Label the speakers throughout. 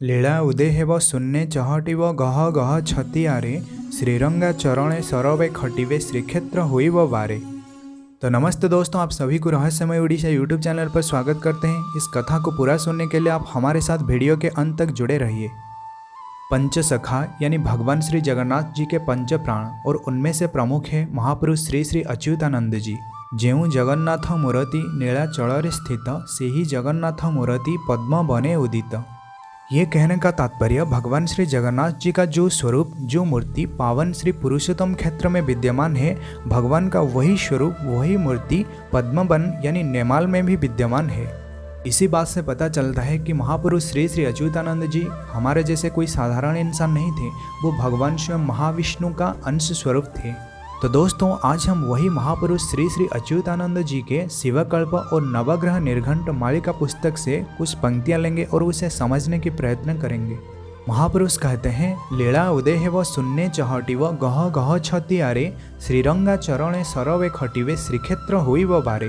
Speaker 1: लीला उदे हेब शून्ये चहटिब गह गह छतियारे श्रीरंगा चरणे सरवे खटिबे श्रीक्षेत्र होइब बारे। तो नमस्ते दोस्तों, आप सभी को रहस्यमय उड़ीसा यूट्यूब चैनल पर स्वागत करते हैं। इस कथा को पूरा सुनने के लिए आप हमारे साथ वीडियो के अंत तक जुड़े रहिए। पंचसखा यानी भगवान श्री जगन्नाथ जी के पंच प्राण और उनमें से प्रमुख है महापुरुष श्री श्री अच्युतानंद जी। जेऊ जगन्नाथ मूर्ति नीलाचल स्थित से ही जगन्नाथ मूर्ति पद्म बने उदित। ये कहने का तात्पर्य भगवान श्री जगन्नाथ जी का जो स्वरूप, जो मूर्ति पावन श्री पुरुषोत्तम क्षेत्र में विद्यमान है, भगवान का वही स्वरूप, वही मूर्ति पद्मवन यानी नेमाल में भी विद्यमान है। इसी बात से पता चलता है कि महापुरुष श्री श्री अच्युतानंद जी हमारे जैसे कोई साधारण इंसान नहीं थे, वो भगवान स्वयं महाविष्णु का अंश स्वरूप थे। तो दोस्तों, आज हम वही महापुरुष श्री श्री अच्युतानंद जी के शिवकल्प और नवग्रह निर्घंट मालिका पुस्तक से कुछ पंक्तियां लेंगे और उसे समझने की प्रयत्न करेंगे। महापुरुष कहते हैं, लीला उदय हेव शून्ये चहटिव गह गह छतियारे श्रीरंगा चरणे सरवे खटिवे श्रीक्षेत्र होइब बारे।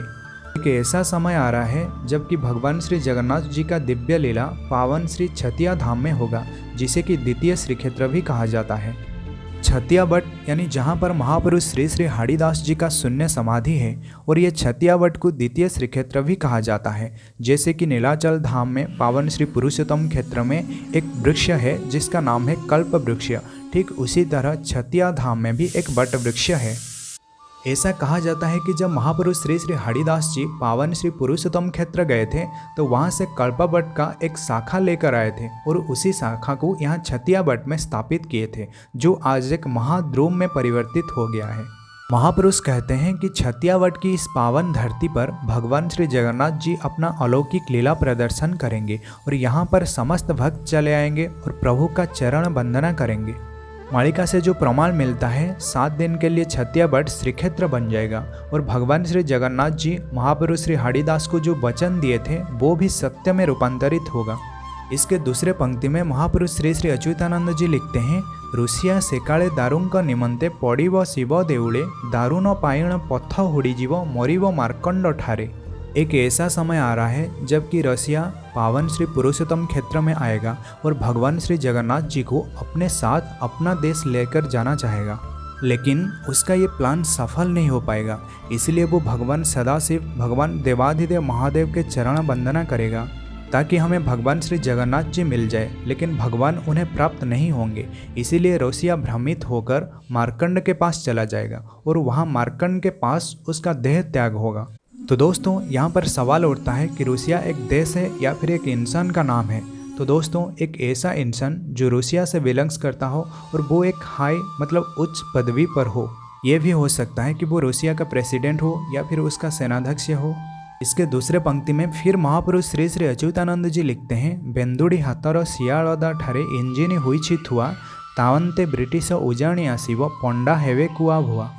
Speaker 1: एक ऐसा समय आ रहा है जबकि भगवान श्री जगन्नाथ जी का दिव्य लीला पावन श्री छतिया धाम में होगा, जिसे कि द्वितीय श्रीक्षेत्र भी कहा जाता है। छतिया बट यानी जहाँ पर महापुरुष श्री श्री हाड़ीदास जी का शून्य समाधि है, और ये छतिया बट को द्वितीय श्रीक्षेत्र भी कहा जाता है। जैसे कि नीलाचल धाम में पावन श्री पुरुषोत्तम क्षेत्र में एक वृक्ष है जिसका नाम है कल्प वृक्ष, ठीक उसी तरह छतिया धाम में भी एक बट वृक्ष है। ऐसा कहा जाता है कि जब महापुरुष श्री श्री हाड़ीदास जी पावन श्री पुरुषोत्तम क्षेत्र गए थे तो वहाँ से कल्पवट का एक शाखा लेकर आए थे और उसी शाखा को यहाँ छतिया बट में स्थापित किए थे, जो आज एक महाद्रोम में परिवर्तित हो गया है। महापुरुष कहते हैं कि छतिया वट की इस पावन धरती पर भगवान श्री जगन्नाथ जी अपना अलौकिक लीला प्रदर्शन करेंगे और यहाँ पर समस्त भक्त चले आएंगे और प्रभु का चरण वंदना करेंगे। मालिका से जो प्रमाण मिलता है, 7 दिन के लिए छतिया बट श्रीक्षेत्र बन जाएगा और भगवान श्री जगन्नाथ जी महापुरुष श्री हाड़ीदास को जो वचन दिए थे वो भी सत्य में रूपांतरित होगा। इसके दूसरे पंक्ति में महापुरुष श्री श्री अच्युतानंद जी लिखते हैं, ऋषिया सेकाले दारुंक निमंते पड़िब शिव देउले दारुण पायण पथ हुड़ीजीव मरिब मार्कंड ठारे। एक ऐसा समय आ रहा है जबकि रसिया पावन श्री पुरुषोत्तम क्षेत्र में आएगा और भगवान श्री जगन्नाथ जी को अपने साथ अपना देश लेकर जाना चाहेगा, लेकिन उसका ये प्लान सफल नहीं हो पाएगा। इसलिए वो भगवान सदाशिव, भगवान देवाधिदेव महादेव के चरण वंदना करेगा ताकि हमें भगवान श्री जगन्नाथ जी मिल जाए, लेकिन भगवान उन्हें प्राप्त नहीं होंगे। इसीलिए रोसिया भ्रमित होकर मार्कंड के पास चला जाएगा और वहाँ मार्कंड के पास उसका देह त्याग होगा। तो दोस्तों, यहाँ पर सवाल उठता है कि रूसिया एक देश है या फिर एक इंसान का नाम है। तो दोस्तों, एक ऐसा इंसान जो रूसिया से बिलोंग्स करता हो और वो एक हाई मतलब उच्च पदवी पर हो। ये भी हो सकता है कि वो रूसिया का प्रेसिडेंट हो या फिर उसका सेनाध्यक्ष हो। इसके दूसरे पंक्ति में फिर महापुरुष श्री श्री अच्युतानंद जी लिखते हैं, बेंदुड़ी हाथर शियालदा ठारे इंजिनी हुई थुआ तावंते ब्रिटिश उजाणी आसीब पंडा हेवे कुआ भुआ।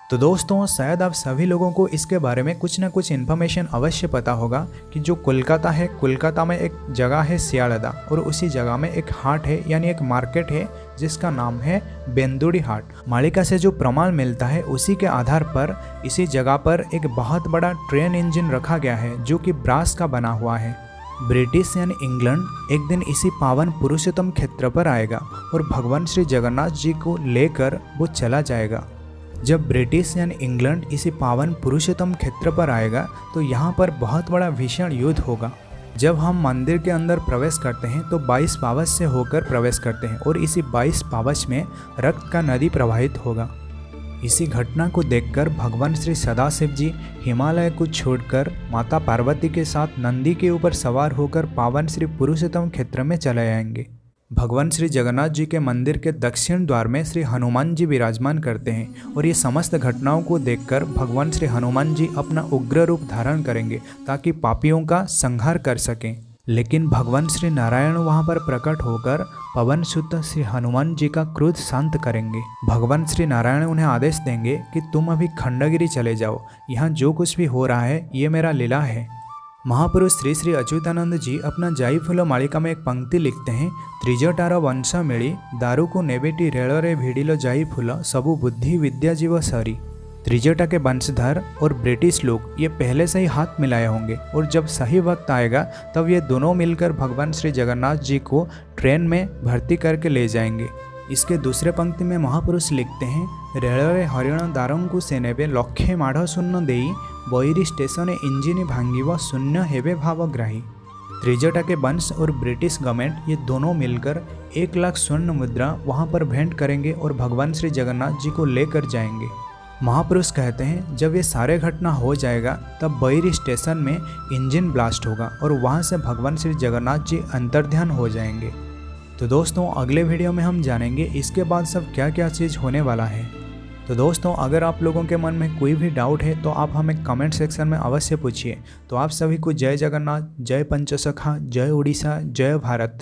Speaker 1: तो दोस्तों, शायद आप सभी लोगों को इसके बारे में कुछ ना कुछ इन्फॉर्मेशन अवश्य पता होगा कि जो कोलकाता है, कोलकाता में एक जगह है सियालदा और उसी जगह में एक हाट है यानी एक मार्केट है जिसका नाम है बेंदुड़ी हाट। मालिका से जो प्रमाण मिलता है उसी के आधार पर इसी जगह पर एक बहुत बड़ा ट्रेन इंजन रखा गया है जो कि ब्रास का बना हुआ है। ब्रिटिश यानी इंग्लैंड एक दिन इसी पावन पुरुषोत्तम क्षेत्र पर आएगा और भगवान श्री जगन्नाथ जी को लेकर वो चला जाएगा। जब ब्रिटिश यानी इंग्लैंड इसी पावन पुरुषोत्तम क्षेत्र पर आएगा तो यहाँ पर बहुत बड़ा भीषण युद्ध होगा। जब हम मंदिर के अंदर प्रवेश करते हैं तो 22 पावच से होकर प्रवेश करते हैं और इसी 22 पावच में रक्त का नदी प्रवाहित होगा। इसी घटना को देखकर भगवान श्री सदाशिव जी हिमालय को छोड़कर माता पार्वती के साथ नंदी के ऊपर सवार होकर पावन श्री पुरुषोत्तम क्षेत्र में चले आएंगे। भगवान श्री जगन्नाथ जी के मंदिर के दक्षिण द्वार में श्री हनुमान जी विराजमान करते हैं और ये समस्त घटनाओं को देखकर भगवान श्री हनुमान जी अपना उग्र रूप धारण करेंगे ताकि पापियों का संहार कर सकें। लेकिन भगवान श्री नारायण वहां पर प्रकट होकर पवन सुत श्री हनुमान जी का क्रोध शांत करेंगे। भगवान श्री नारायण उन्हें आदेश देंगे कि तुम अभी खंडगिरी चले जाओ, यहाँ जो कुछ भी हो रहा है ये मेरा लीला है। महापुरुष श्री श्री अच्युतानंद जी अपना जाई फूल मालिका में एक पंक्ति लिखते हैं, त्रिजटार वंश मिली दारू को नेबेटी रेलरे भिड़िल जाई फूल सबु बुद्धि विद्या जीव सरी। त्रिजटा के वंशधर और ब्रिटिश लोग ये पहले से ही हाथ मिलाए होंगे और जब सही वक्त आएगा तब ये दोनों मिलकर भगवान श्री जगन्नाथ जी को ट्रेन में भर्ती करके ले जाएंगे। इसके दूसरे पंक्ति में महापुरुष लिखते हैं, रेलवे हरिण दारंगु सेनेबे लक्षे माढ़ शून्य देई बईरी स्टेशन इंजिन भांगिव शून्य हेबे भावग्राही। त्रिजटा के वंश और ब्रिटिश गवर्नमेंट ये दोनों मिलकर 1 लाख स्वर्ण मुद्रा वहाँ पर भेंट करेंगे और भगवान श्री जगन्नाथ जी को लेकर जाएंगे। महापुरुष कहते हैं जब ये सारे घटना हो जाएगा तब बईरी स्टेशन में इंजन ब्लास्ट होगा और वहाँ से भगवान श्री जगन्नाथ जी अंतर्ध्यान हो जाएंगे। तो दोस्तों अगले वीडियो में हम जानेंगे इसके बाद सब क्या क्या चीज़ होने वाला है। तो दोस्तों अगर आप लोगों के मन में कोई भी डाउट है तो आप हमें कमेंट सेक्शन में अवश्य पूछिए। तो आप सभी को जय जगन्नाथ, जय पंचसखा, जय उड़ीसा, जय भारत।